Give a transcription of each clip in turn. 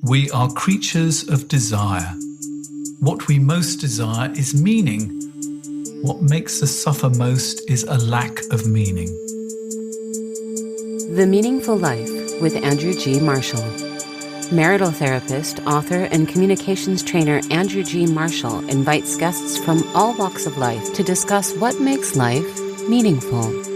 We are creatures of desire. What we most desire is meaning. What makes us suffer most is a lack of meaning. The Meaningful Life with Andrew G. Marshall. Marital therapist, author, and communications trainer Andrew G. Marshall invites guests from all walks of life to discuss what makes life meaningful.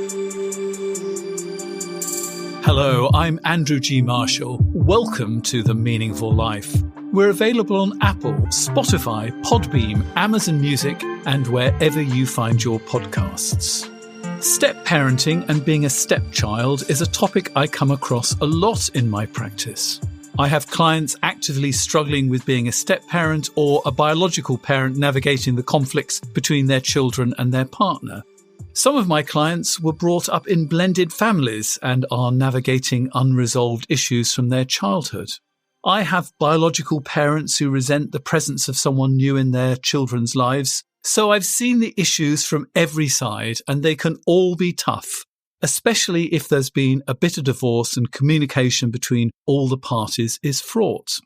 Hello, I'm Andrew G. Marshall. Welcome to The Meaningful Life. We're available on Apple, Spotify, Podbean, Amazon Music, and wherever you find your podcasts. Step-parenting and being a stepchild is a topic I come across a lot in my practice. I have clients actively struggling with being a step-parent or a biological parent navigating the conflicts between their children and their partner. Some of my clients were brought up in blended families and are navigating unresolved issues from their childhood. I have biological parents who resent the presence of someone new in their children's lives, so I've seen the issues from every side, and they can all be tough, especially if there's been a bitter divorce and communication between all the parties is fraught.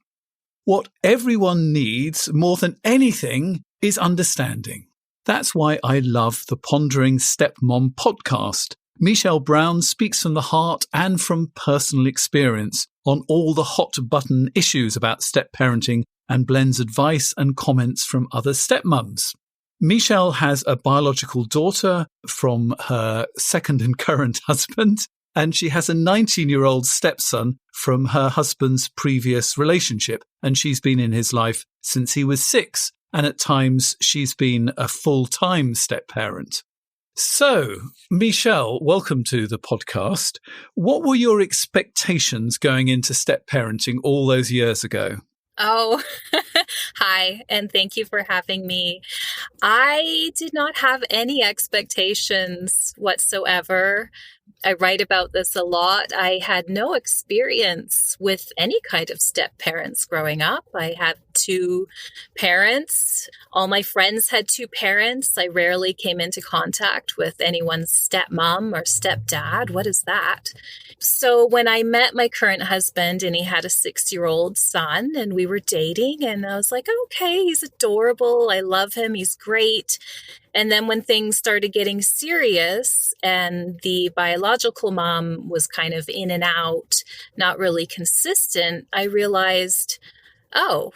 What everyone needs more than anything is understanding. That's why I love the Pondering Stepmom podcast. Michelle Brown speaks from the heart and from personal experience on all the hot-button issues about step-parenting and blends advice and comments from other stepmums. Michelle has a biological daughter from her second and current husband, and she has a 19-year-old stepson from her husband's previous relationship, and she's been in his life since he was 6. And at times, she's been a full-time step-parent. So, Michelle, welcome to the podcast. What were your expectations going into step-parenting all those years ago? Oh, hi, and thank you for having me. I did not have any expectations whatsoever. I write about this a lot. I had no experience with any kind of step parents growing up. I had 2 parents. All my friends had 2 parents. I rarely came into contact with anyone's stepmom or stepdad. What is that? So when I met my current husband and he had a 6-year-old son and we were dating, and I was like, okay, he's adorable. I love him. He's great. And then when things started getting serious and the biological mom was kind of in and out, not really consistent, I realized, oh,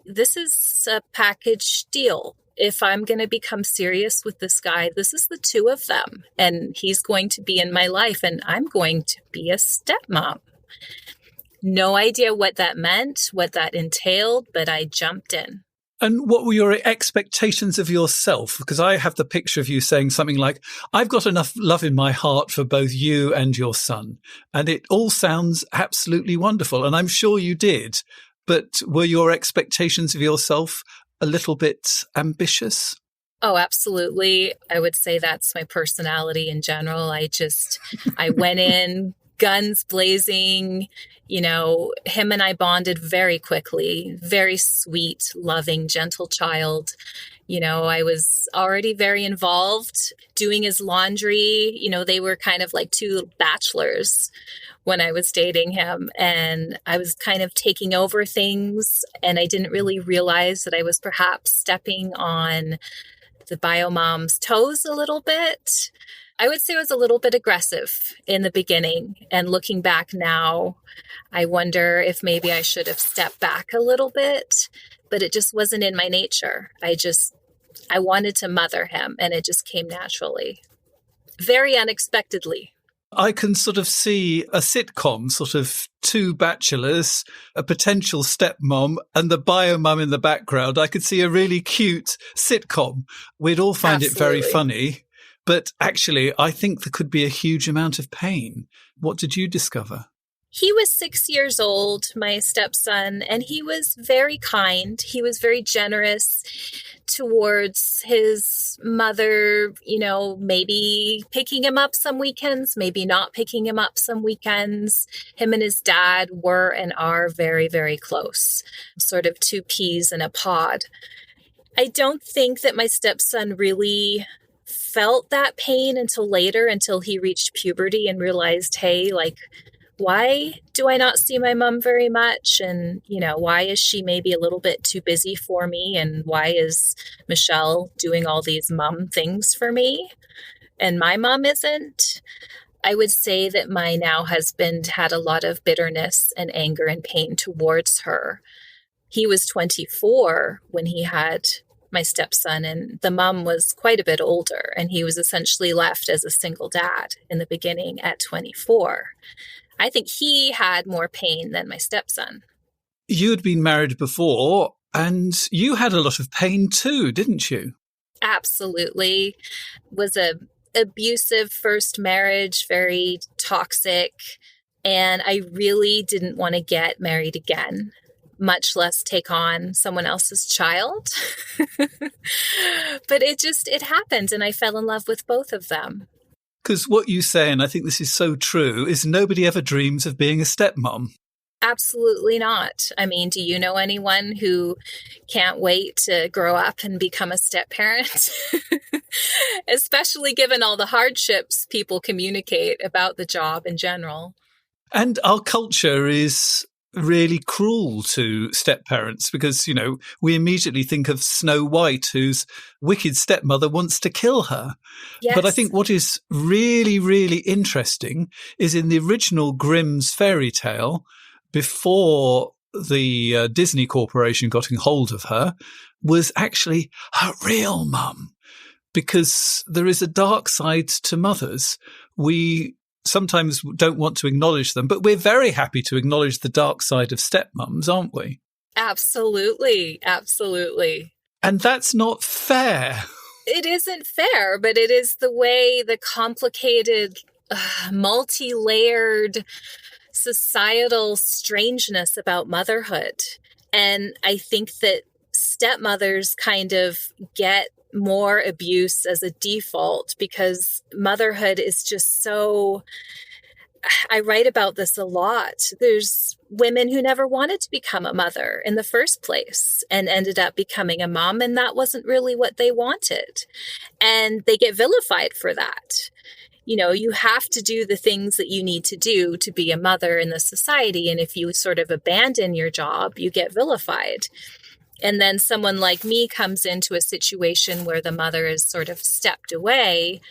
this is a package deal. If I'm going to become serious with this guy, this is the 2 of them. And he's going to be in my life and I'm going to be a stepmom. No idea what that meant, what that entailed, but I jumped in. And what were your expectations of yourself? Because I have the picture of you saying something like, I've got enough love in my heart for both you and your son. And it all sounds absolutely wonderful. And I'm sure you did. But were your expectations of yourself a little bit ambitious? Oh, absolutely. I would say that's my personality in general. I went in guns blazing. You know, him and I bonded very quickly, very sweet, loving, gentle child. You know, I was already very involved doing his laundry. You know, they were kind of like 2 bachelors when I was dating him, and I was kind of taking over things, and I didn't really realize that I was perhaps stepping on the biomom's toes a little bit. I would say I was a little bit aggressive in the beginning, and looking back now, I wonder if maybe I should have stepped back a little bit, but it just wasn't in my nature. I wanted to mother him, and it just came naturally, very unexpectedly. I can sort of see a sitcom, sort of 2 bachelors, a potential stepmom, and the biomum in the background. I could see a really cute sitcom. We'd all find it very funny. But actually, I think there could be a huge amount of pain. What did you discover? He was 6 years old, my stepson, and he was very kind. He was very generous towards his mother, you know, maybe picking him up some weekends, maybe not picking him up some weekends. Him and his dad were and are very, very close, sort of 2 peas in a pod. I don't think that my stepson really felt that pain until later, until he reached puberty and realized, hey, like, why do I not see my mom very much? And, why is she maybe a little bit too busy for me? And why is Michelle doing all these mom things for me and my mom isn't? I would say that my now husband had a lot of bitterness and anger and pain towards her. He was 24 when he had my stepson, and the mom was quite a bit older, and he was essentially left as a single dad in the beginning at 24. I think he had more pain than my stepson. You had been married before, and you had a lot of pain too, didn't you? Absolutely. Was a abusive first marriage, very toxic, and I really didn't want to get married again, much less take on someone else's child. But it happened, and I fell in love with both of them. Because what you say, and I think this is so true, is nobody ever dreams of being a stepmom. Absolutely not. I mean, do you know anyone who can't wait to grow up and become a step-parent? Especially given all the hardships people communicate about the job in general. And our culture is really cruel to step-parents because, we immediately think of Snow White, whose wicked stepmother wants to kill her. Yes. But I think what is really, really interesting is in the original Grimm's fairy tale, before the Disney Corporation got in hold of her, was actually her real mum. Because there is a dark side to mothers. We sometimes don't want to acknowledge them, but we're very happy to acknowledge the dark side of stepmoms, aren't we? Absolutely. Absolutely. And that's not fair. It isn't fair, but it is the way the complicated, multi-layered societal strangeness about motherhood. And I think that stepmothers kind of get more abuse as a default because motherhood is just so... I write about this a lot. There's women who never wanted to become a mother in the first place and ended up becoming a mom, and that wasn't really what they wanted. And they get vilified for that. You have to do the things that you need to do to be a mother in the society. And if you sort of abandon your job, you get vilified. And then someone like me comes into a situation where the mother is sort of stepped away.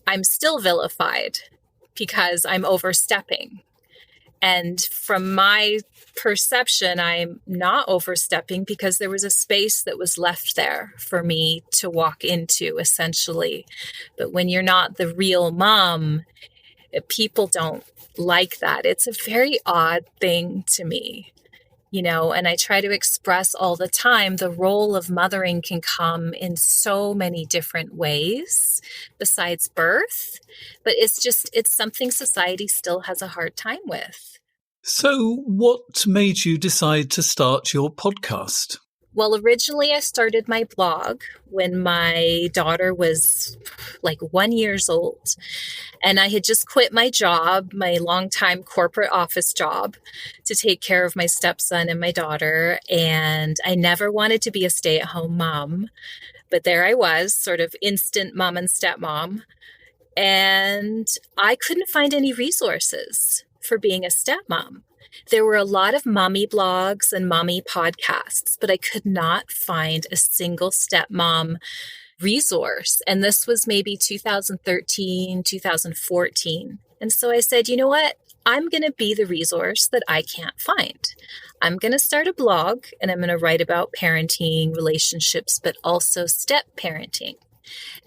I'm still vilified because I'm overstepping. And from my perception, I'm not overstepping because there was a space that was left there for me to walk into, essentially. But when you're not the real mom, people don't like that. It's a very odd thing to me, and I try to express all the time the role of mothering can come in so many different ways besides birth. But it's something society still has a hard time with. So what made you decide to start your podcast? Well, originally I started my blog when my daughter was like 1 year old. And I had just quit my job, my longtime corporate office job, to take care of my stepson and my daughter. And I never wanted to be a stay-at-home mom. But there I was, sort of instant mom and stepmom. And I couldn't find any resources for being a stepmom. There were a lot of mommy blogs and mommy podcasts, but I could not find a single stepmom resource. And this was maybe 2013, 2014. And so I said, you know what? I'm going to be the resource that I can't find. I'm going to start a blog and I'm going to write about parenting, relationships, but also step parenting.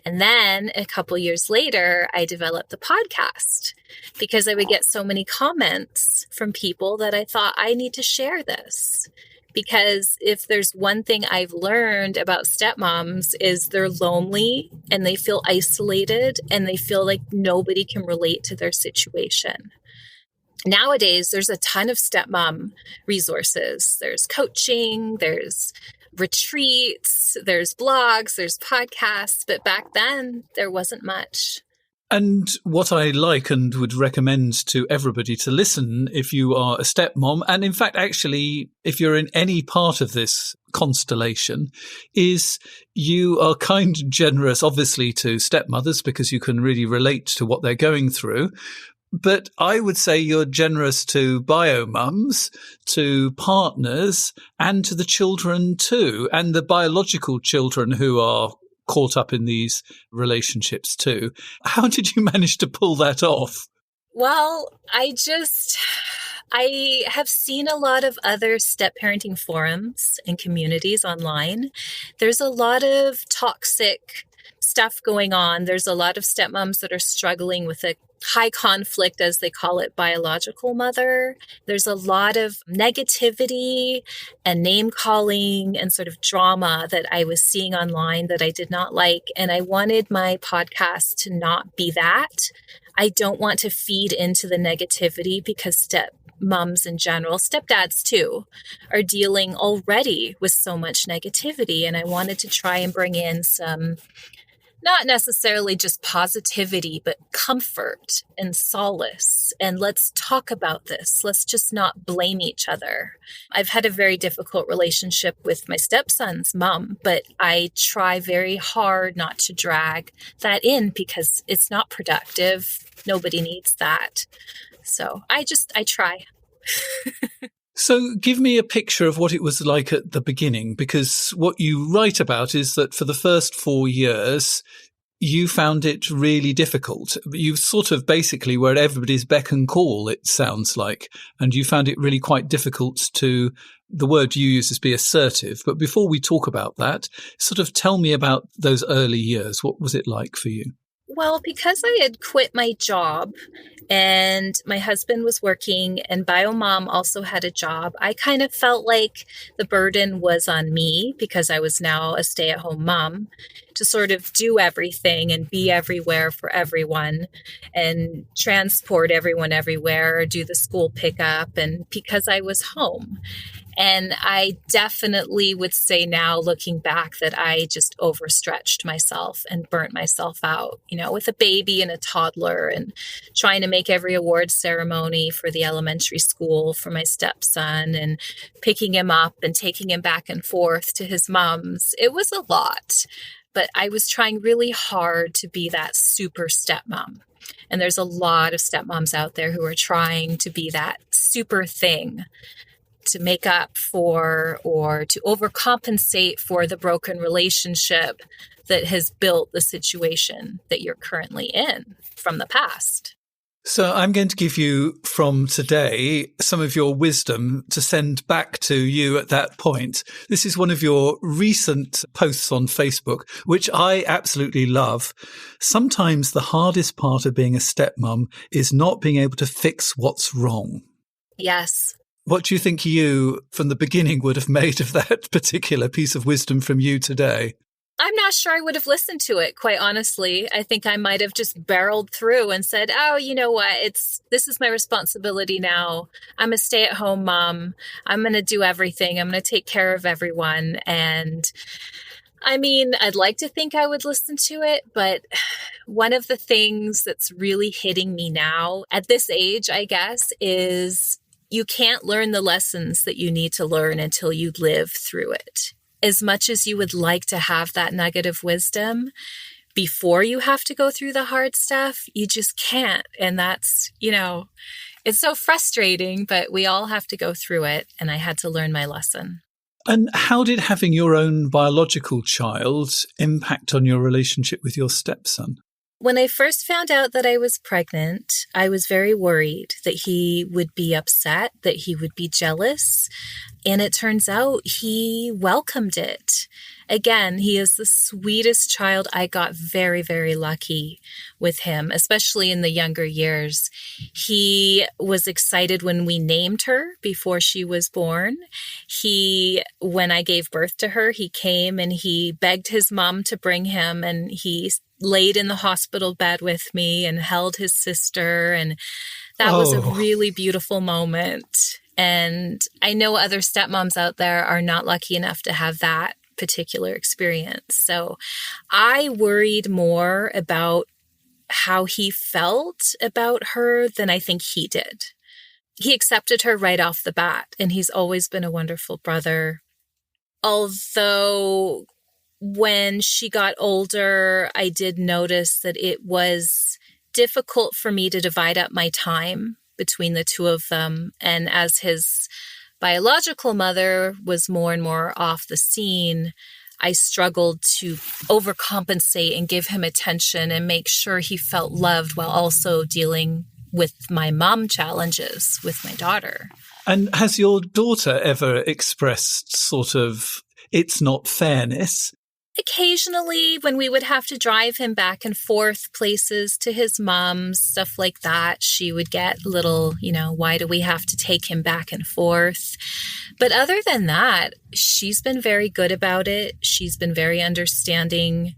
And then a couple years later, I developed the podcast because I would get so many comments from people that I thought I need to share this. Because if there's one thing I've learned about stepmoms is they're lonely and they feel isolated and they feel like nobody can relate to their situation. Nowadays, there's a ton of stepmom resources. There's coaching, there's retreats, there's blogs, there's podcasts, but back then there wasn't much. And what I like and would recommend to everybody to listen if you are a stepmom, and in fact, actually, if you're in any part of this constellation, is you are kind and generous, obviously, to stepmothers because you can really relate to what they're going through. But I would say you're generous to bio mums, to partners, and to the children too, and the biological children who are caught up in these relationships too. How did you manage to pull that off? Well, I have seen a lot of other step parenting forums and communities online. There's a lot of toxic stuff going on. There's a lot of stepmoms that are struggling with a high conflict, as they call it, biological mother. There's a lot of negativity and name calling and sort of drama that I was seeing online that I did not like. And I wanted my podcast to not be that. I don't want to feed into the negativity because stepmoms in general, stepdads too, are dealing already with so much negativity. And I wanted to try and bring in some, not necessarily just positivity, but comfort and solace. And let's talk about this. Let's just not blame each other. I've had a very difficult relationship with my stepson's mom, but I try very hard not to drag that in because it's not productive. Nobody needs that. So I try. So give me a picture of what it was like at the beginning, because what you write about is that for the first 4 years, you found it really difficult. You sort of basically were at everybody's beck and call, it sounds like, and you found it really quite difficult to, the word you use is be assertive. But before we talk about that, sort of tell me about those early years. What was it like for you? Well, because I had quit my job and my husband was working and BioMom also had a job, I kind of felt like the burden was on me because I was now a stay-at-home mom to sort of do everything and be everywhere for everyone and transport everyone everywhere, do the school pickup, and because I was home. And I definitely would say now, looking back, that I just overstretched myself and burnt myself out, with a baby and a toddler and trying to make every award ceremony for the elementary school for my stepson and picking him up and taking him back and forth to his mom's. It was a lot, but I was trying really hard to be that super stepmom. And there's a lot of stepmoms out there who are trying to be that super thing, to make up for or to overcompensate for the broken relationship that has built the situation that you're currently in from the past. So I'm going to give you from today some of your wisdom to send back to you at that point. This is one of your recent posts on Facebook, which I absolutely love. Sometimes the hardest part of being a stepmom is not being able to fix what's wrong. Yes. What do you think you, from the beginning, would have made of that particular piece of wisdom from you today? I'm not sure I would have listened to it, quite honestly. I think I might have just barreled through and said, oh, you know what? This is my responsibility now. I'm a stay-at-home mom. I'm going to do everything. I'm going to take care of everyone. And I mean, I'd like to think I would listen to it, but one of the things that's really hitting me now at this age, I guess, is you can't learn the lessons that you need to learn until you live through it. As much as you would like to have that nugget of wisdom before you have to go through the hard stuff, you just can't. And that's, it's so frustrating, but we all have to go through it. And I had to learn my lesson. And how did having your own biological child impact on your relationship with your stepson? When I first found out that I was pregnant, I was very worried that he would be upset, that he would be jealous. And it turns out he welcomed it. Again, he is the sweetest child. I got very, very lucky with him, especially in the younger years. He was excited when we named her before she was born. When I gave birth to her, he came and he begged his mom to bring him, and he laid in the hospital bed with me and held his sister. And that was a really beautiful moment. And I know other stepmoms out there are not lucky enough to have that particular experience. So I worried more about how he felt about her than I think he did. He accepted her right off the bat, and he's always been a wonderful brother. Although when she got older, I did notice that it was difficult for me to divide up my time between the two of them. And as his biological mother was more and more off the scene, I struggled to overcompensate and give him attention and make sure he felt loved while also dealing with my mom challenges with my daughter. And has your daughter ever expressed sort of, it's not fairness? Occasionally, when we would have to drive him back and forth places to his mom's, stuff like that, she would get a little, why do we have to take him back and forth? But other than that, she's been very good about it. She's been very understanding.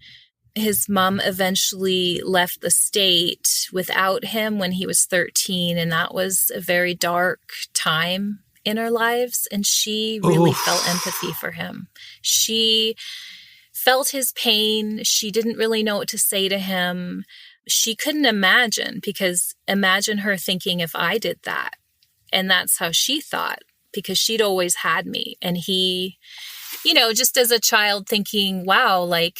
His mom eventually left the state without him when he was 13, and that was a very dark time in our lives, and she really felt empathy for him. She felt his pain. She didn't really know what to say to him. She couldn't imagine, because imagine her thinking if I did that. And that's how she thought, because she'd always had me. And he, just as a child thinking, wow, like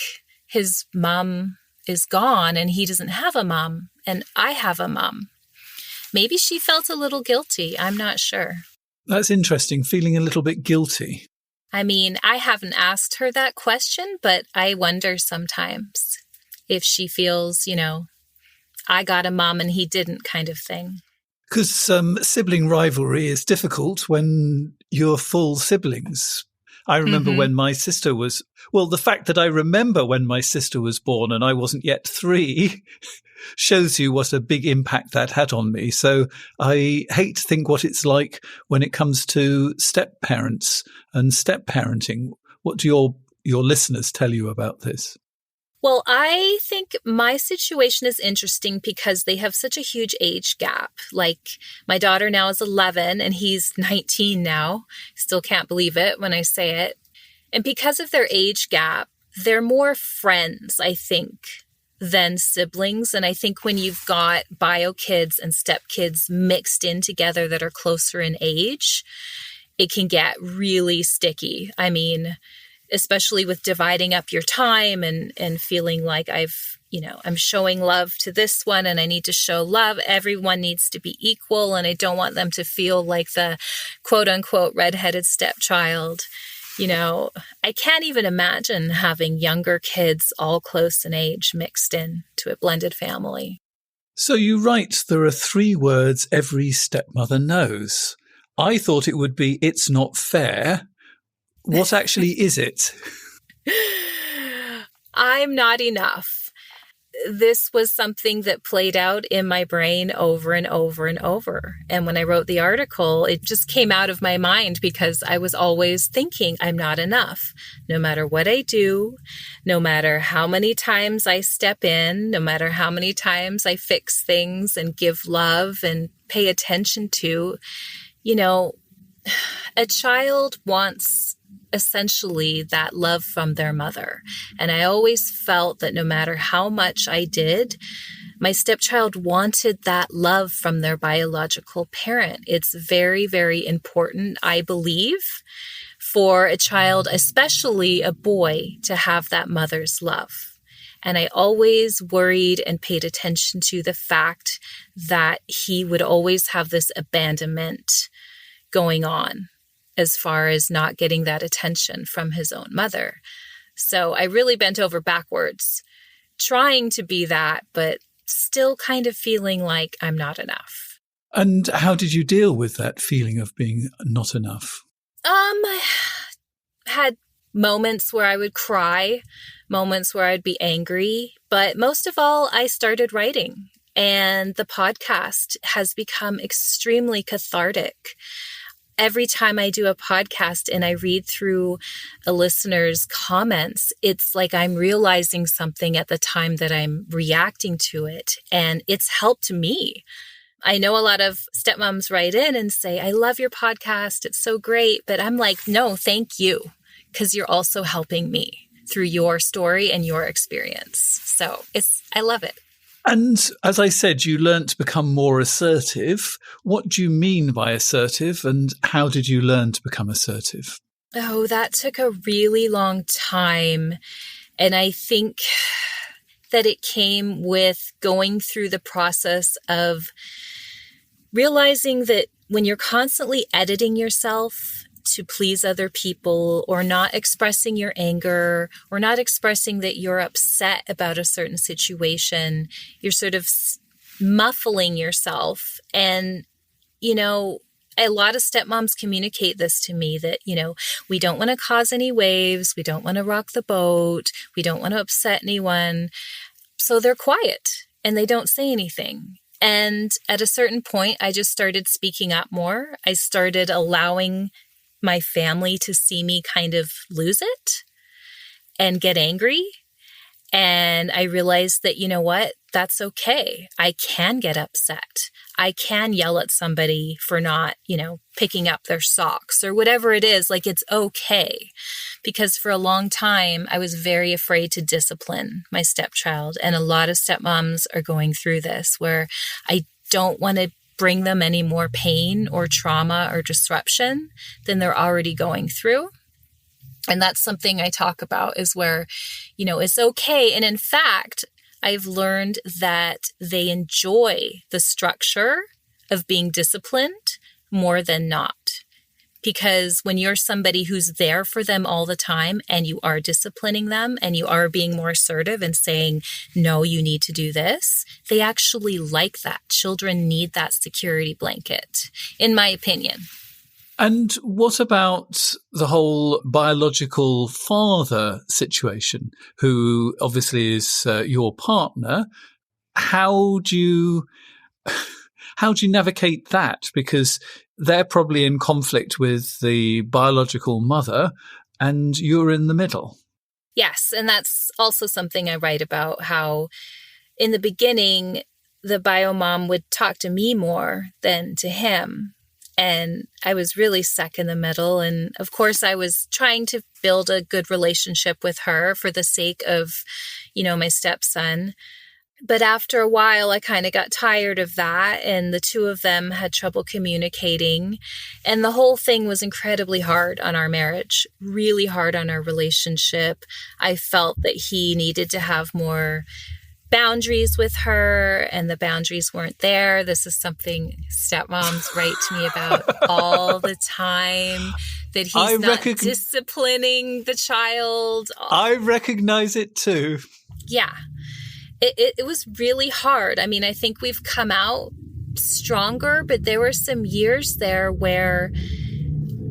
his mom is gone and he doesn't have a mom and I have a mom. Maybe she felt a little guilty. I'm not sure. That's interesting, feeling a little bit guilty. I mean, I haven't asked her that question, but I wonder sometimes if she feels, I got a mom and he didn't kind of thing. Because sibling rivalry is difficult when you're full siblings. I remember when my sister was, the fact that I remember when my sister was born and I wasn't yet 3 shows you what a big impact that had on me. So I hate to think what it's like when it comes to step-parents and step-parenting. What do your listeners tell you about this? Well, I think my situation is interesting because they have such a huge age gap. Like my daughter now is 11 and he's 19 now. Still can't believe it when I say it. And because of their age gap, they're more friends, I think, than siblings. And I think when you've got bio kids and step kids mixed in together that are closer in age, it can get really sticky. I mean, especially with dividing up your time and feeling like I'm showing love to this one and I need to show love. Everyone needs to be equal. And I don't want them to feel like the quote unquote redheaded stepchild. I can't even imagine having younger kids all close in age mixed in to a blended family. So you write there are 3 words every stepmother knows. I thought it would be, it's not fair. What actually is it? I'm not enough. This was something that played out in my brain over and over and over. And when I wrote the article, it just came out of my mind because I was always thinking I'm not enough. No matter what I do, no matter how many times I step in, no matter how many times I fix things and give love and pay attention to, a child wants essentially that love from their mother. And I always felt that no matter how much I did, my stepchild wanted that love from their biological parent. It's very, very important, I believe, for a child, especially a boy, to have that mother's love. And I always worried and paid attention to the fact that he would always have this abandonment going on, as far as not getting that attention from his own mother. So I really bent over backwards, trying to be that, but still kind of feeling like I'm not enough. And how did you deal with that feeling of being not enough? I had moments where I would cry, moments where I'd be angry, but most of all, I started writing. And the podcast has become extremely cathartic. Every time I do a podcast and I read through a listener's comments, it's like I'm realizing something at the time that I'm reacting to it. And it's helped me. I know a lot of stepmoms write in and say, I love your podcast. It's so great. But I'm like, no, thank you. Because you're also helping me through your story and your experience. So I love it. And as I said, you learnt to become more assertive. What do you mean by assertive, and how did you learn to become assertive? Oh, that took a really long time. And I think that it came with going through the process of realizing that when you're constantly editing yourself to please other people, or not expressing your anger, or not expressing that you're upset about a certain situation, you're sort of muffling yourself. And, a lot of stepmoms communicate this to me that, we don't want to cause any waves. We don't want to rock the boat. We don't want to upset anyone. So they're quiet and they don't say anything. And at a certain point, I just started speaking up more. I started allowing my family to see me kind of lose it and get angry. And I realized that, what? That's okay. I can get upset. I can yell at somebody for not, picking up their socks or whatever it is. Like, it's okay. Because for a long time, I was very afraid to discipline my stepchild. And a lot of stepmoms are going through this, where I don't want to bring them any more pain or trauma or disruption than they're already going through. And that's something I talk about, is where, it's okay. And in fact, I've learned that they enjoy the structure of being disciplined more than not. Because when you're somebody who's there for them all the time and you are disciplining them and you are being more assertive and saying, no, you need to do this, they actually like that. Children need that security blanket, in my opinion. And what about the whole biological father situation, who obviously is your partner? How do you navigate that? Because they're probably in conflict with the biological mother and you're in the middle. Yes. And that's also something I write about, how in the beginning, the bio mom would talk to me more than to him. And I was really stuck in the middle. And of course, I was trying to build a good relationship with her for the sake of, my stepson. But after a while, I kind of got tired of that. And the two of them had trouble communicating. And the whole thing was incredibly hard on our marriage, really hard on our relationship. I felt that he needed to have more boundaries with her, and the boundaries weren't there. This is something stepmoms write to me about all the time, that he's not disciplining the child. I recognize it too. Yeah. It was really hard. I mean, I think we've come out stronger, but there were some years there where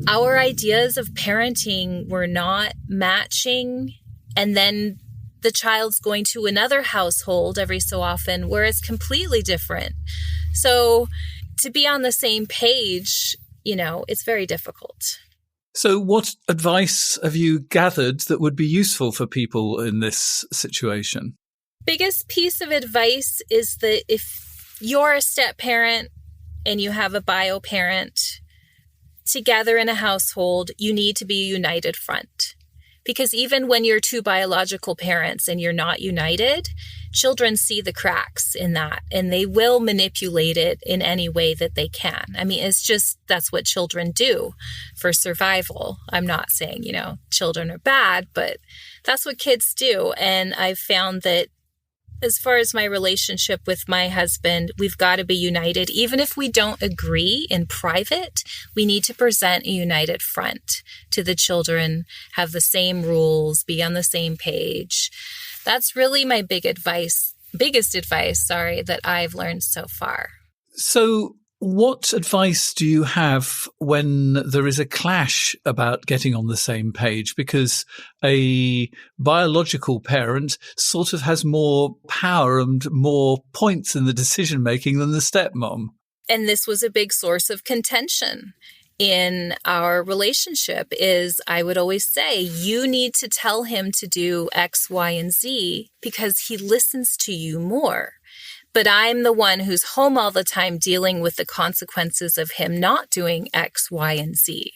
our ideas of parenting were not matching. And then the child's going to another household every so often where it's completely different. So to be on the same page, it's very difficult. So what advice have you gathered that would be useful for people in this situation? Biggest piece of advice is that if you're a step parent and you have a bio parent together in a household, you need to be a united front. Because even when you're two biological parents and you're not united, children see the cracks in that and they will manipulate it in any way that they can. I mean, it's just, that's what children do for survival. I'm not saying, children are bad, but that's what kids do. And I've found that as far as my relationship with my husband, we've got to be united. Even if we don't agree in private, we need to present a united front to the children, have the same rules, be on the same page. That's really my biggest advice, that I've learned so far. So what advice do you have when there is a clash about getting on the same page? Because a biological parent sort of has more power and more points in the decision making than the stepmom. And this was a big source of contention in our relationship. Is I would always say, you need to tell him to do X, Y, and Z because he listens to you more. But I'm the one who's home all the time dealing with the consequences of him not doing X, Y, and Z.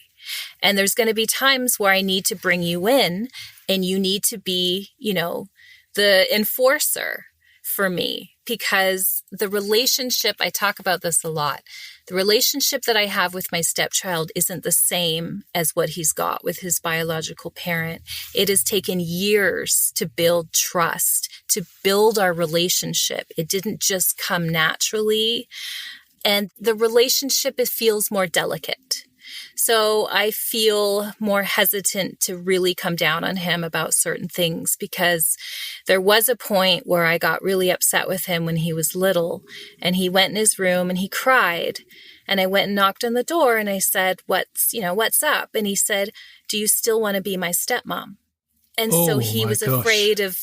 And there's going to be times where I need to bring you in and you need to be, the enforcer for me. because the relationship, I talk about this a lot, the relationship that I have with my stepchild isn't the same as what he's got with his biological parent. It has taken years to build trust, to build our relationship. It didn't just come naturally. And the relationship, it feels more delicate. So I feel more hesitant to really come down on him about certain things, because there was a point where I got really upset with him when he was little, and he went in his room and he cried, and I went and knocked on the door and I said, what's up? And he said, do you still want to be my stepmom? And so he was afraid of,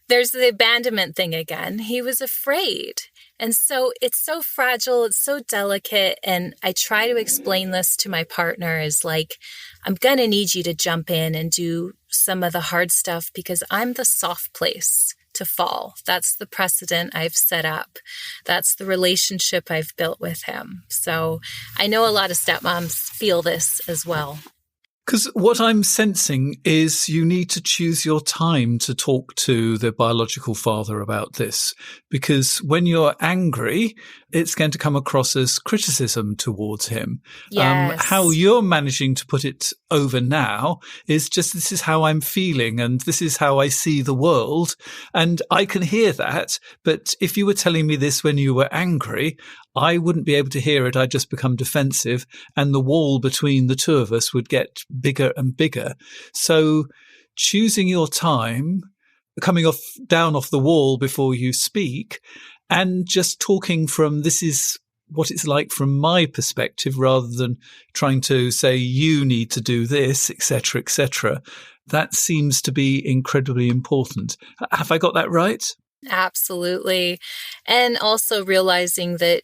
there's the abandonment thing again. He was afraid. And so it's so fragile, it's so delicate. And I try to explain this to my partner is like, I'm going to need you to jump in and do some of the hard stuff, because I'm the soft place to fall. That's the precedent I've set up. That's the relationship I've built with him. So I know a lot of stepmoms feel this as well. Because what I'm sensing is you need to choose your time to talk to the biological father about this, because when you're angry, it's going to come across as criticism towards him. Yes. How you're managing to put it over now is just, this is how I'm feeling and this is how I see the world. And I can hear that. But if you were telling me this when you were angry, I wouldn't be able to hear it. I'd just become defensive, and the wall between the two of us would get bigger and bigger. So choosing your time, coming down off the wall before you speak, and just talking from, this is what it's like from my perspective, rather than trying to say you need to do this, etc., etc. That seems to be incredibly important. Have I got that right? Absolutely. And also realizing that,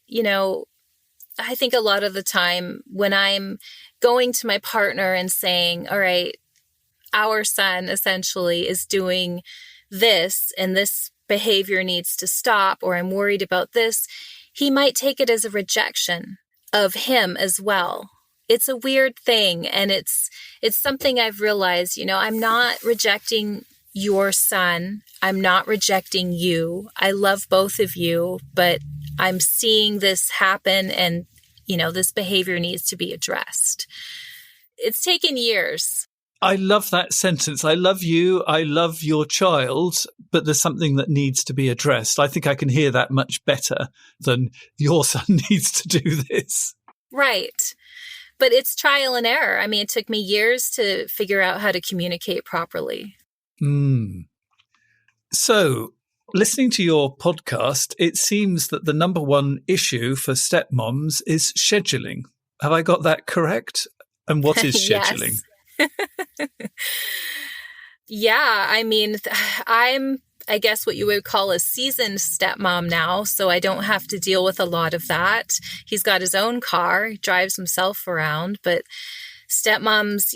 I think a lot of the time when I'm going to my partner and saying, all right, our son essentially is doing this and this behavior needs to stop, or I'm worried about this, he might take it as a rejection of him as well. It's a weird thing. And it's something I've realized, I'm not rejecting your son. I'm not rejecting you. I love both of you, but I'm seeing this happen, and, this behavior needs to be addressed. It's taken years. I love that sentence. I love you. I love your child, but there's something that needs to be addressed. I think I can hear that much better than your son needs to do this. Right. But it's trial and error. I mean, it took me years to figure out how to communicate properly. So, listening to your podcast, it seems that the number one issue for stepmoms is scheduling. Have I got that correct? And what is scheduling? Yeah, I mean, I'm, I guess, what you would call a seasoned stepmom now, so I don't have to deal with a lot of that. He's got his own car, he drives himself around, but stepmoms,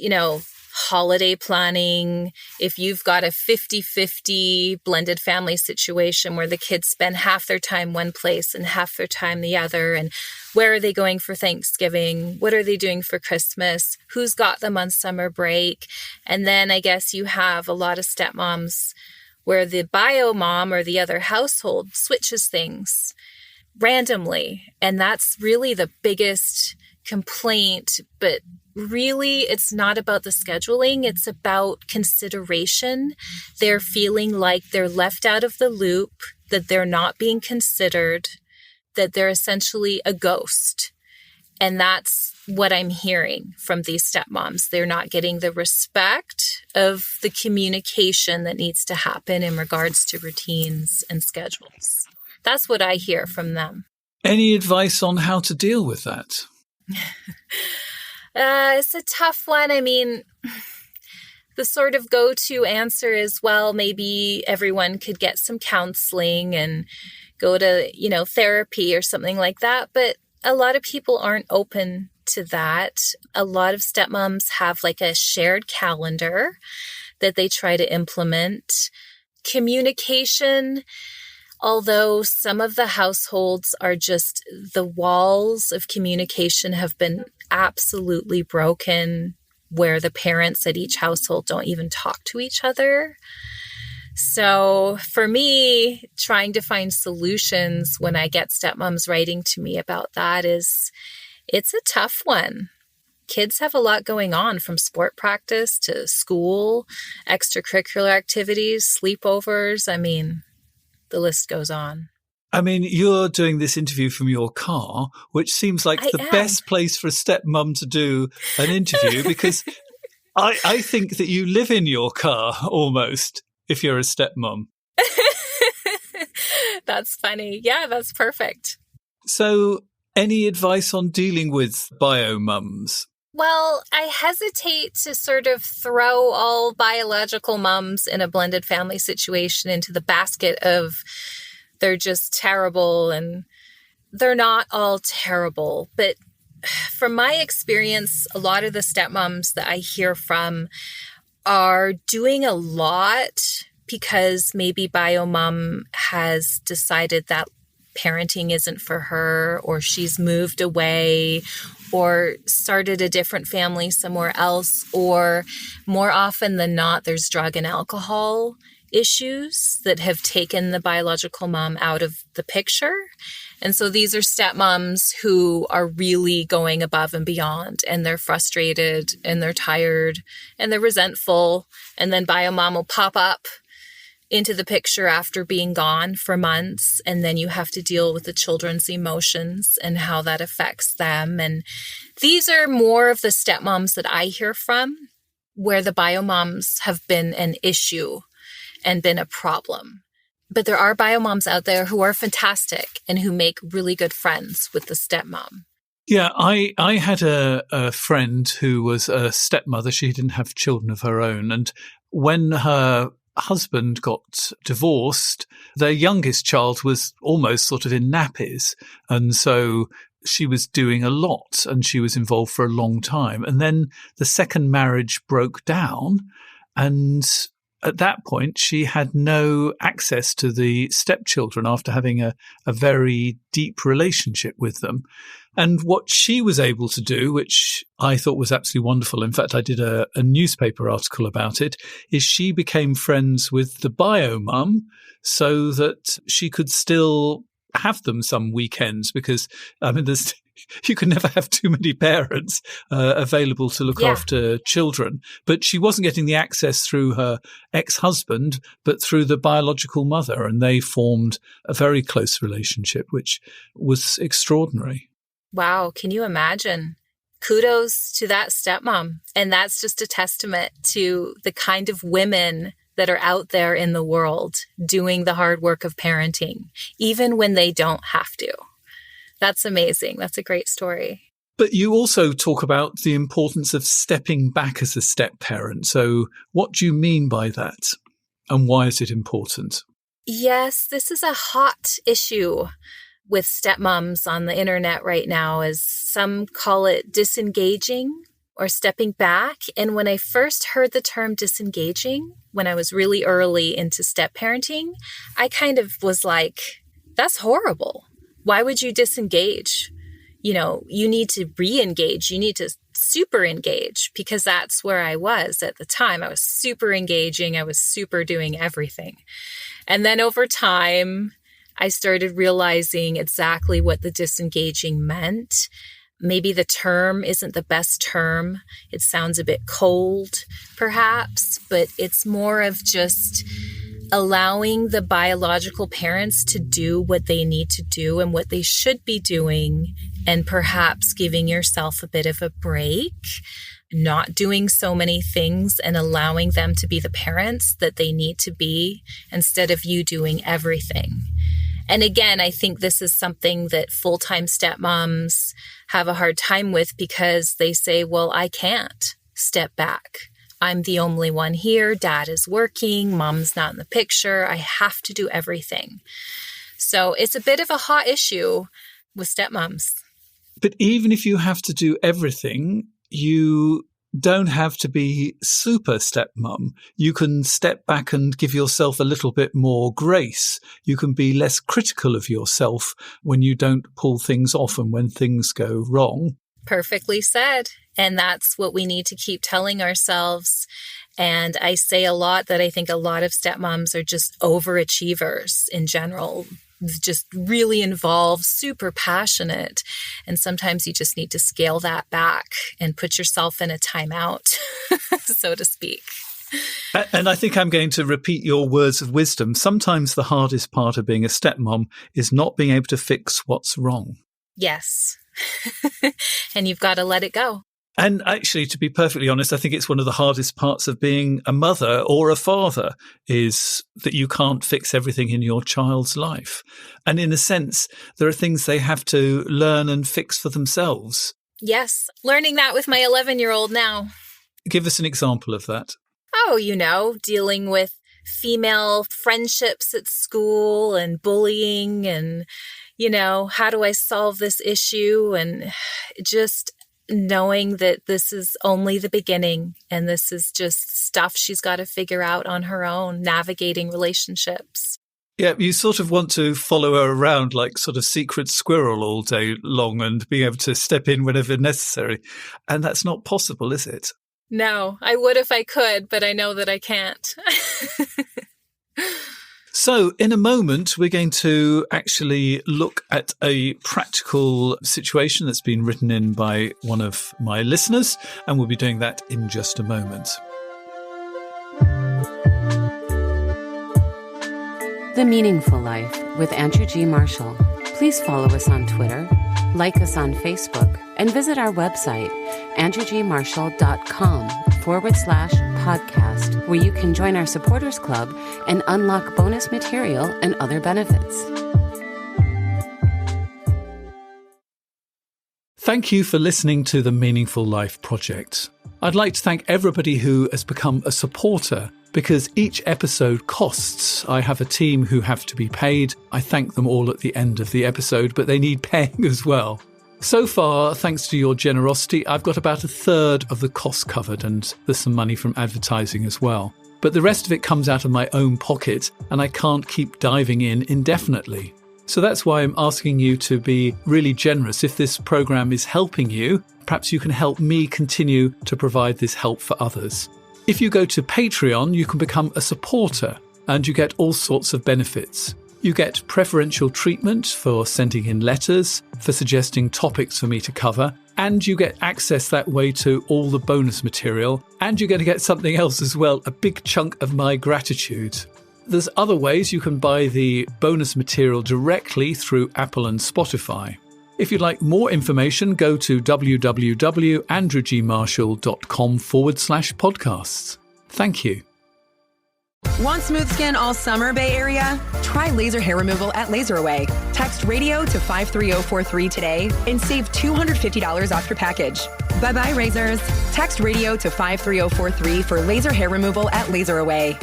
holiday planning, if you've got a 50-50 blended family situation where the kids spend half their time one place and half their time the other, and where are they going for Thanksgiving? What are they doing for Christmas? Who's got them on summer break? And then I guess you have a lot of stepmoms where the bio mom or the other household switches things randomly. And that's really the biggest complaint, but really it's not about the scheduling, it's about consideration. They're feeling like they're left out of the loop, that they're not being considered, that they're essentially a ghost. And that's what I'm hearing from these stepmoms. They're not getting the respect of the communication that needs to happen in regards to routines and schedules. That's what I hear from them. Any advice on how to deal with that? It's a tough one. I mean, the sort of go-to answer is, well, maybe everyone could get some counseling and go to, therapy or something like that. But a lot of people aren't open to that. A lot of stepmoms have like a shared calendar that they try to implement. Communication, although some of the households are just, the walls of communication have been absolutely broken, where the parents at each household don't even talk to each other. So for me, trying to find solutions when I get stepmoms writing to me about that it's a tough one. Kids have a lot going on, from sport practice to school, extracurricular activities, sleepovers. I mean, the list goes on. I mean, you're doing this interview from your car, which seems like the best place for a stepmom to do an interview, because I think that you live in your car almost if you're a stepmom. That's funny. Yeah, that's perfect. So any advice on dealing with bio mums? Well, I hesitate to sort of throw all biological mums in a blended family situation into the basket of they're just terrible, and they're not all terrible. But from my experience, a lot of the stepmoms that I hear from are doing a lot because maybe bio mom has decided that parenting isn't for her, or she's moved away, or started a different family somewhere else, or more often than not, there's drug and alcohol issues that have taken the biological mom out of the picture. And so these are stepmoms who are really going above and beyond, and they're frustrated and they're tired and they're resentful. And then bio mom will pop up into the picture after being gone for months. And then you have to deal with the children's emotions and how that affects them. And these are more of the stepmoms that I hear from, where the bio moms have been an issue and been a problem. But there are bio moms out there who are fantastic and who make really good friends with the stepmom. Yeah, I had a friend who was a stepmother. She didn't have children of her own. And when her husband got divorced, their youngest child was almost sort of in nappies. And so she was doing a lot and she was involved for a long time. And then the second marriage broke down, and at that point, she had no access to the stepchildren after having a very deep relationship with them. And what she was able to do, which I thought was absolutely wonderful, in fact, I did a newspaper article about it, is she became friends with the bio mum so that she could still have them some weekends, because, I mean, you can never have too many parents available to look after children. But she wasn't getting the access through her ex-husband, but through the biological mother. And they formed a very close relationship, which was extraordinary. Wow. Can you imagine? Kudos to that stepmom. And that's just a testament to the kind of women that are out there in the world doing the hard work of parenting, even when they don't have to. That's amazing. That's a great story. But you also talk about the importance of stepping back as a step parent. So what do you mean by that? And why is it important? Yes, this is a hot issue with stepmoms on the internet right now, as some call it disengaging or stepping back. And when I first heard the term disengaging, when I was really early into step parenting, I kind of was like, that's horrible. Why would you disengage? You know, you need to re-engage. You need to super engage, because that's where I was at the time. I was super engaging. I was super doing everything. And then over time, I started realizing exactly what the disengaging meant. Maybe the term isn't the best term. It sounds a bit cold, perhaps, but it's more of just allowing the biological parents to do what they need to do and what they should be doing, and perhaps giving yourself a bit of a break, not doing so many things and allowing them to be the parents that they need to be instead of you doing everything. And again, I think this is something that full-time stepmoms have a hard time with, because they say, well, I can't step back. I'm the only one here. Dad is working. Mom's not in the picture. I have to do everything. So it's a bit of a hot issue with stepmoms. But even if you have to do everything, you don't have to be super stepmom. You can step back and give yourself a little bit more grace. You can be less critical of yourself when you don't pull things off and when things go wrong. Perfectly said. And that's what we need to keep telling ourselves. And I say a lot that I think a lot of stepmoms are just overachievers in general, just really involved, super passionate. And sometimes you just need to scale that back and put yourself in a timeout, so to speak. And I think I'm going to repeat your words of wisdom. Sometimes the hardest part of being a stepmom is not being able to fix what's wrong. Yes. And you've got to let it go. And actually, to be perfectly honest, I think it's one of the hardest parts of being a mother or a father is that you can't fix everything in your child's life. And in a sense, there are things they have to learn and fix for themselves. Yes. Learning that with my 11-year-old now. Give us an example of that. Oh, dealing with female friendships at school and bullying and, how do I solve this issue? And just knowing that this is only the beginning and this is just stuff she's got to figure out on her own, navigating relationships. Yeah, you sort of want to follow her around like sort of secret squirrel all day long and be able to step in whenever necessary. And that's not possible, is it? No, I would if I could, but I know that I can't. So in a moment, we're going to actually look at a practical situation that's been written in by one of my listeners, and we'll be doing that in just a moment. The Meaningful Life with Andrew G. Marshall. Please follow us on Twitter, like us on Facebook, and visit our website, andrewgmarshall.com/podcast, where you can join our supporters club and unlock bonus material and other benefits. Thank you for listening to the Meaningful Life Project. I'd like to thank everybody who has become a supporter because each episode costs. I have a team who have to be paid. I thank them all at the end of the episode, but they need paying as well. So far, thanks to your generosity, I've got about a third of the cost covered, and there's some money from advertising as well. But the rest of it comes out of my own pocket, and I can't keep diving in indefinitely. So that's why I'm asking you to be really generous. If this program is helping you, perhaps you can help me continue to provide this help for others. If you go to Patreon, you can become a supporter and you get all sorts of benefits. You get preferential treatment for sending in letters, for suggesting topics for me to cover, and you get access that way to all the bonus material, and you're going to get something else as well, a big chunk of my gratitude. There's other ways you can buy the bonus material directly through Apple and Spotify. If you'd like more information, go to www.andrewgmarshall.com/podcasts. Thank you. Want smooth skin all summer, Bay Area? Try laser hair removal at Laser Away. Text radio to 53043 today and save $250 off your package. Bye-bye, razors. Text radio to 53043 for laser hair removal at Laser Away.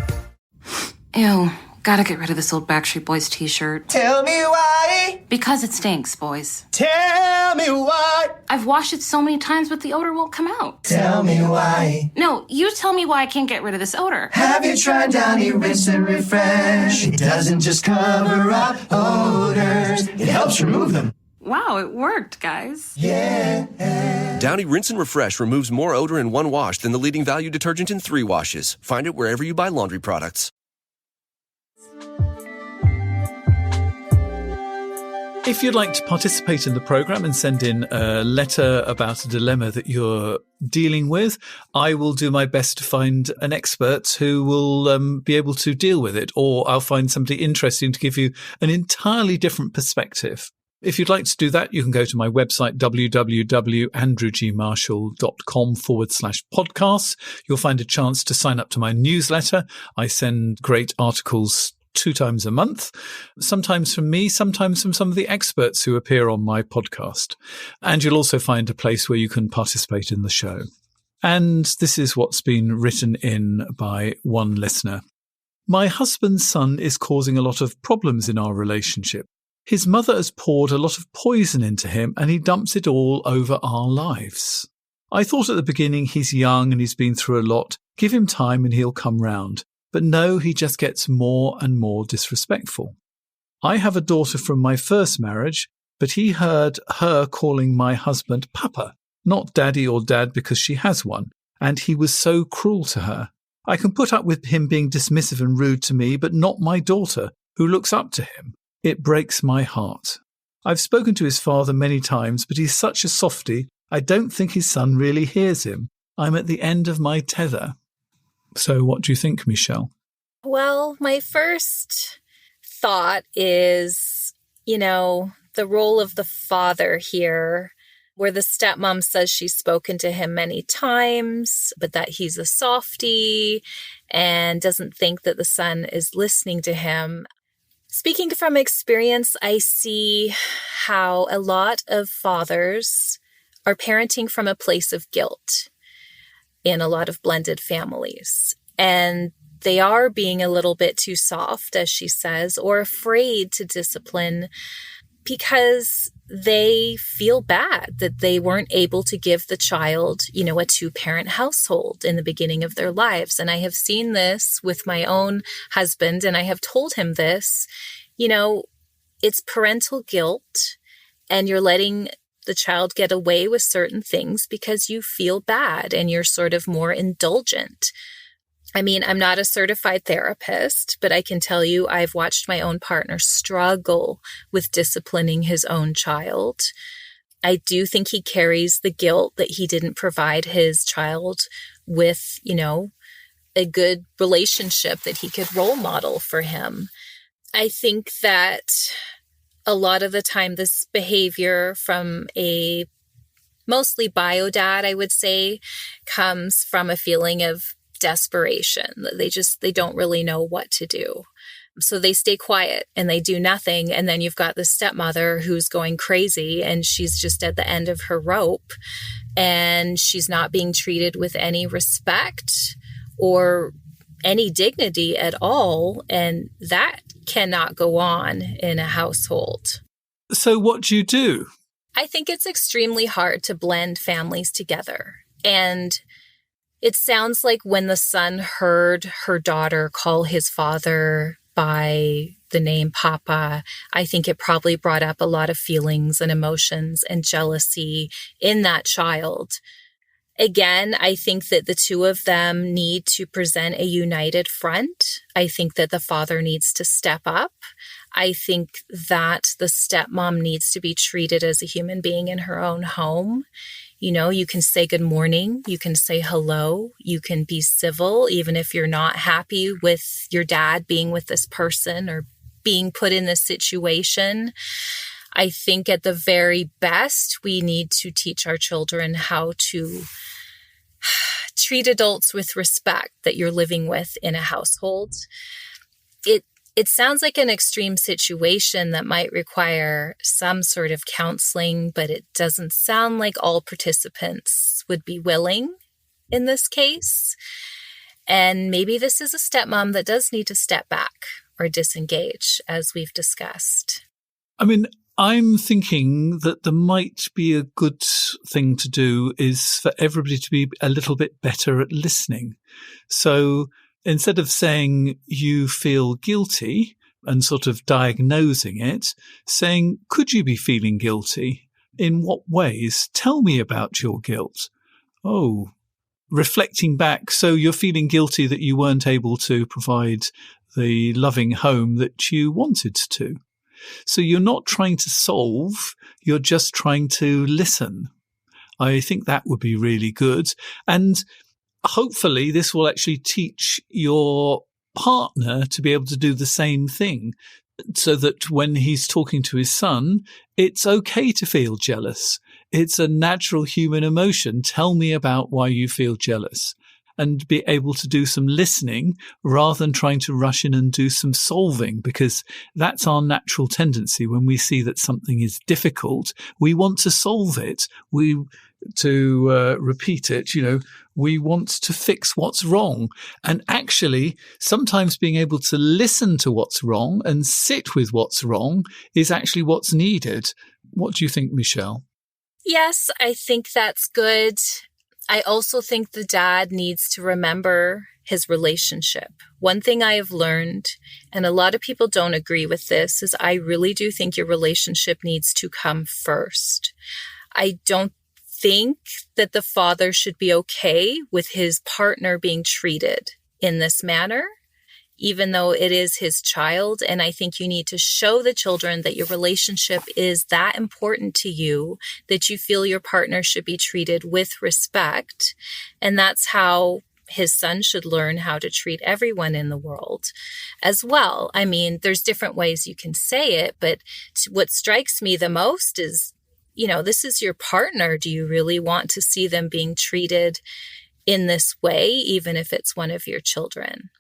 Ew, gotta get rid of this old Backstreet Boys t-shirt. Tell me why. Because it stinks, boys. Tell me why. I've washed it so many times, but the odor won't come out. Tell me why. No, you tell me why I can't get rid of this odor. Have you tried Downy Rinse and Refresh? It doesn't just cover up odors, it helps remove them. Wow, it worked, guys. Yeah. Downy Rinse and Refresh removes more odor in one wash than the leading value detergent in 3 washes. Find it wherever you buy laundry products. If you'd like to participate in the programme and send in a letter about a dilemma that you're dealing with, I will do my best to find an expert who will be able to deal with it, or I'll find somebody interesting to give you an entirely different perspective. If you'd like to do that, you can go to my website, www.andrewgmarshall.com/podcasts. You'll find a chance to sign up to my newsletter. I send great articles 2 times a month, sometimes from me, sometimes from some of the experts who appear on my podcast. And you'll also find a place where you can participate in the show. And this is what's been written in by one listener. My husband's son is causing a lot of problems in our relationship. His mother has poured a lot of poison into him and he dumps it all over our lives. I thought at the beginning he's young and he's been through a lot. Give him time and he'll come round. But no, he just gets more and more disrespectful. I have a daughter from my first marriage, but he heard her calling my husband Papa, not Daddy or Dad because she has one, and he was so cruel to her. I can put up with him being dismissive and rude to me, but not my daughter, who looks up to him. It breaks my heart. I've spoken to his father many times, but he's such a softie, I don't think his son really hears him. I'm at the end of my tether. So what do you think, Michelle? Well, my first thought is, the role of the father here, where the stepmom says she's spoken to him many times, but that he's a softie and doesn't think that the son is listening to him. Speaking from experience, I see how a lot of fathers are parenting from a place of guilt in a lot of blended families. And they are being a little bit too soft, as she says, or afraid to discipline because they feel bad that they weren't able to give the child, a two-parent household in the beginning of their lives. And I have seen this with my own husband, and I have told him this, it's parental guilt, and you're letting the child get away with certain things because you feel bad and you're sort of more indulgent. I mean, I'm not a certified therapist, but I can tell you I've watched my own partner struggle with disciplining his own child. I do think he carries the guilt that he didn't provide his child with, a good relationship that he could role model for him. I think that a lot of the time this behavior from a mostly bio dad, I would say, comes from a feeling of desperation. They don't really know what to do. So they stay quiet and they do nothing. And then you've got the stepmother who's going crazy and she's just at the end of her rope and she's not being treated with any respect or any dignity at all. And that cannot go on in a household. So what do you do? I think it's extremely hard to blend families together. And it sounds like when the son heard her daughter call his father by the name Papa, I think it probably brought up a lot of feelings and emotions and jealousy in that child. Again, I think that the two of them need to present a united front. I think that the father needs to step up. I think that the stepmom needs to be treated as a human being in her own home. You can say good morning, you can say hello, you can be civil, even if you're not happy with your dad being with this person or being put in this situation. I think at the very best, we need to teach our children how to treat adults with respect that you're living with in a household. It sounds like an extreme situation that might require some sort of counseling, but it doesn't sound like all participants would be willing in this case. And maybe this is a stepmom that does need to step back or disengage, as we've discussed. I mean, I'm thinking that there might be a good thing to do is for everybody to be a little bit better at listening. So instead of saying you feel guilty and sort of diagnosing it, saying, could you be feeling guilty? In what ways? Tell me about your guilt. Oh, reflecting back. So you're feeling guilty that you weren't able to provide the loving home that you wanted to. So you're not trying to solve, you're just trying to listen. I think that would be really good. And hopefully this will actually teach your partner to be able to do the same thing so that when he's talking to his son, it's okay to feel jealous. It's a natural human emotion. Tell me about why you feel jealous. And be able to do some listening rather than trying to rush in and do some solving, because that's our natural tendency. When we see that something is difficult, we want to solve it. We want to fix what's wrong. And actually, sometimes being able to listen to what's wrong and sit with what's wrong is actually what's needed. What do you think, Michelle? Yes, I think that's good. I also think the dad needs to remember his relationship. One thing I have learned, and a lot of people don't agree with this, is I really do think your relationship needs to come first. I don't think that the father should be okay with his partner being treated in this manner, even though it is his child. And I think you need to show the children that your relationship is that important to you, that you feel your partner should be treated with respect. And that's how his son should learn how to treat everyone in the world as well. I mean, there's different ways you can say it, but what strikes me the most is, this is your partner. Do you really want to see them being treated in this way, even if it's one of your children?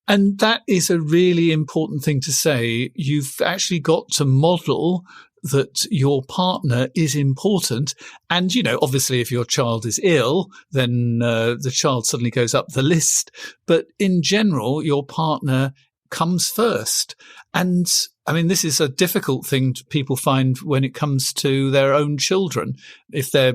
And that is a really important thing to say. You've actually got to model that your partner is important. And, obviously if your child is ill, then the child suddenly goes up the list. But in general, your partner comes first. And I mean, this is a difficult thing people find when it comes to their own children. If they're,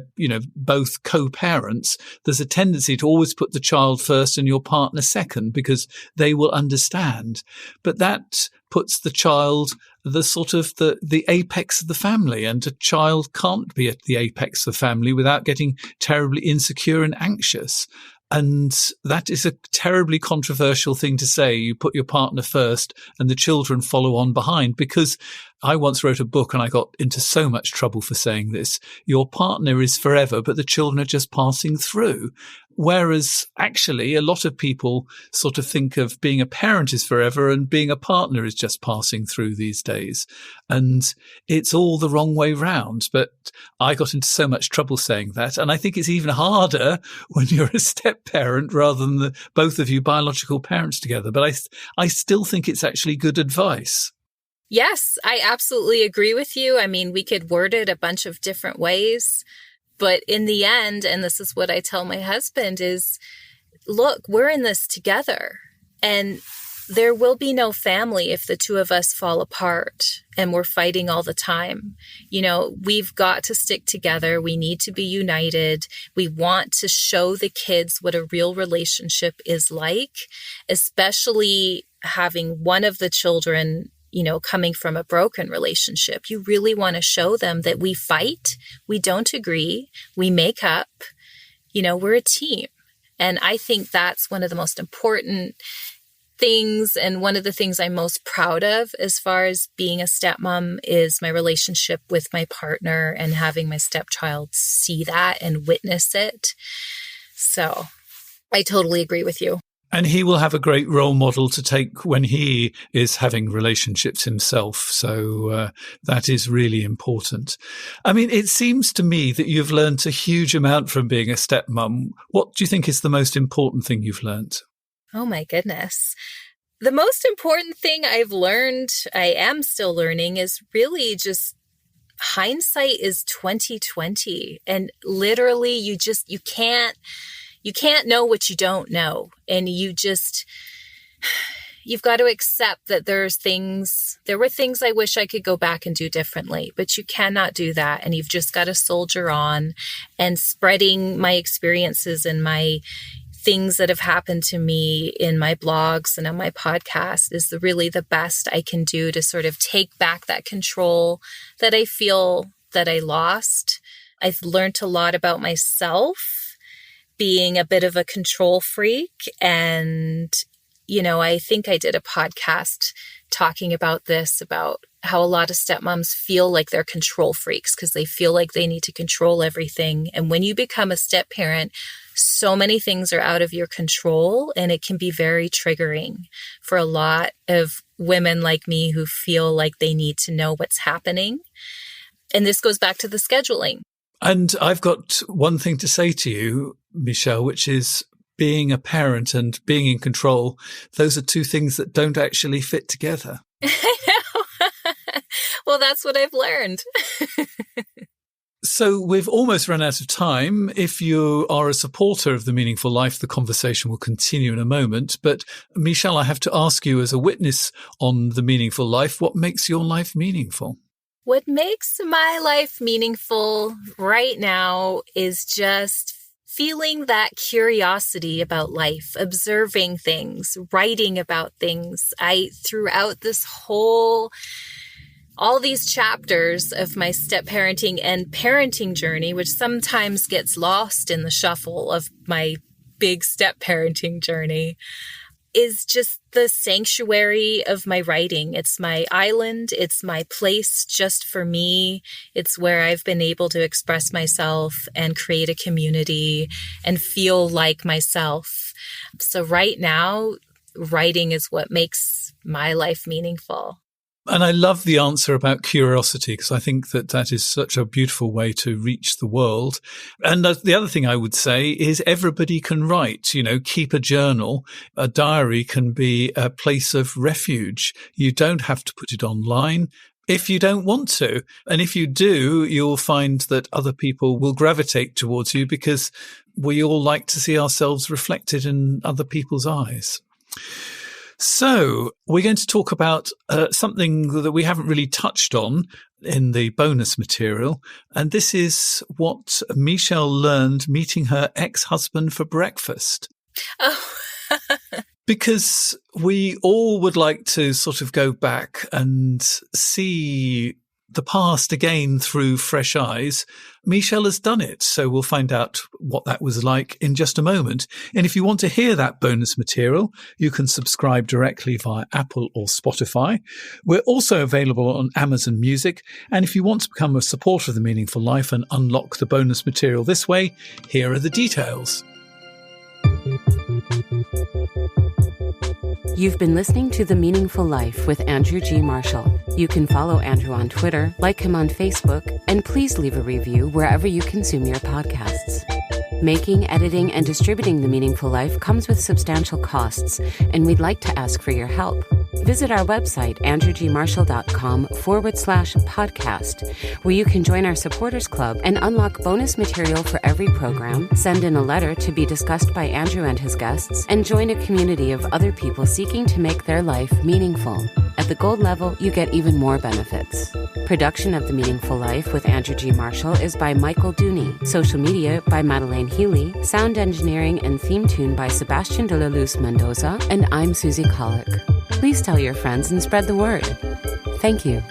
both co-parents, there's a tendency to always put the child first and your partner second because they will understand. But that puts the child the apex of the family, and a child can't be at the apex of the family without getting terribly insecure and anxious. And that is a terribly controversial thing to say. You put your partner first and the children follow on behind, because I once wrote a book and I got into so much trouble for saying this. Your partner is forever, but the children are just passing through. Whereas actually a lot of people sort of think of being a parent is forever and being a partner is just passing through these days. And it's all the wrong way round. But I got into so much trouble saying that. And I think it's even harder when you're a step parent rather than both of you biological parents together. But I still think it's actually good advice. Yes, I absolutely agree with you. I mean, we could word it a bunch of different ways, but in the end, and this is what I tell my husband, is, look, we're in this together, and there will be no family if the two of us fall apart and we're fighting all the time. We've got to stick together. We need to be united. We want to show the kids what a real relationship is like, especially having one of the children coming from a broken relationship. You really want to show them that we fight, we don't agree, we make up, we're a team. And I think that's one of the most important things, and one of the things I'm most proud of as far as being a stepmom is my relationship with my partner and having my stepchild see that and witness it. So I totally agree with you. And he will have a great role model to take when he is having relationships himself. So that is really important. I mean, it seems to me that you've learned a huge amount from being a stepmom. What do you think is the most important thing you've learned? Oh, my goodness. The most important thing I've learned, I am still learning, is really just hindsight is 20/20. And literally, you can't know what you don't know. And you've got to accept that there were things I wish I could go back and do differently, but you cannot do that. And you've just got to soldier on, and spreading my experiences and my things that have happened to me in my blogs and on my podcast is really the best I can do to sort of take back that control that I feel that I lost. I've learned a lot about myself, being a bit of a control freak. And, I think I did a podcast talking about this, about how a lot of stepmoms feel like they're control freaks because they feel like they need to control everything. And when you become a step parent, so many things are out of your control, and it can be very triggering for a lot of women like me who feel like they need to know what's happening. And this goes back to the scheduling. And I've got one thing to say to you, Michelle, which is being a parent and being in control. Those are two things that don't actually fit together. I know. Well, that's what I've learned. So we've almost run out of time. If you are a supporter of The Meaningful Life, the conversation will continue in a moment. But Michelle, I have to ask you, as a witness on The Meaningful Life, what makes your life meaningful? What makes my life meaningful right now is just feeling that curiosity about life, observing things, writing about things. Throughout all these chapters of my step parenting and parenting journey, which sometimes gets lost in the shuffle of my big step parenting journey, is just the sanctuary of my writing. It's my island. It's my place just for me. It's where I've been able to express myself and create a community and feel like myself. So right now, writing is what makes my life meaningful. And I love the answer about curiosity, because I think that is such a beautiful way to reach the world. And the other thing I would say is everybody can write, keep a journal. A diary can be a place of refuge. You don't have to put it online if you don't want to. And if you do, you'll find that other people will gravitate towards you, because we all like to see ourselves reflected in other people's eyes. So we're going to talk about something that we haven't really touched on in the bonus material. And this is what Michelle learned meeting her ex-husband for breakfast. Oh, because we all would like to sort of go back and see the past again through fresh eyes. Michelle has done it, so we'll find out what that was like in just a moment. And if you want to hear that bonus material, you can subscribe directly via Apple or Spotify. We're also available on Amazon Music. And if you want to become a supporter of The Meaningful Life and unlock the bonus material this way, here are the details. You've been listening to The Meaningful Life with Andrew G. Marshall. You can follow Andrew on Twitter, like him on Facebook, and please leave a review wherever you consume your podcasts. Making, editing, and distributing The Meaningful Life comes with substantial costs, and we'd like to ask for your help. Visit our website, andrewgmarshall.com/podcast, where you can join our supporters club and unlock bonus material for every program, send in a letter to be discussed by Andrew and his guests, and join a community of other people seeking to make their life meaningful. At the gold level, you get even more benefits. Production of The Meaningful Life with Andrew G. Marshall is by Michael Dooney. Social media by Madeleine Healy. Sound engineering and theme tune by Sebastian de la Luz Mendoza. And I'm Susie Colick. Please tell your friends and spread the word. Thank you.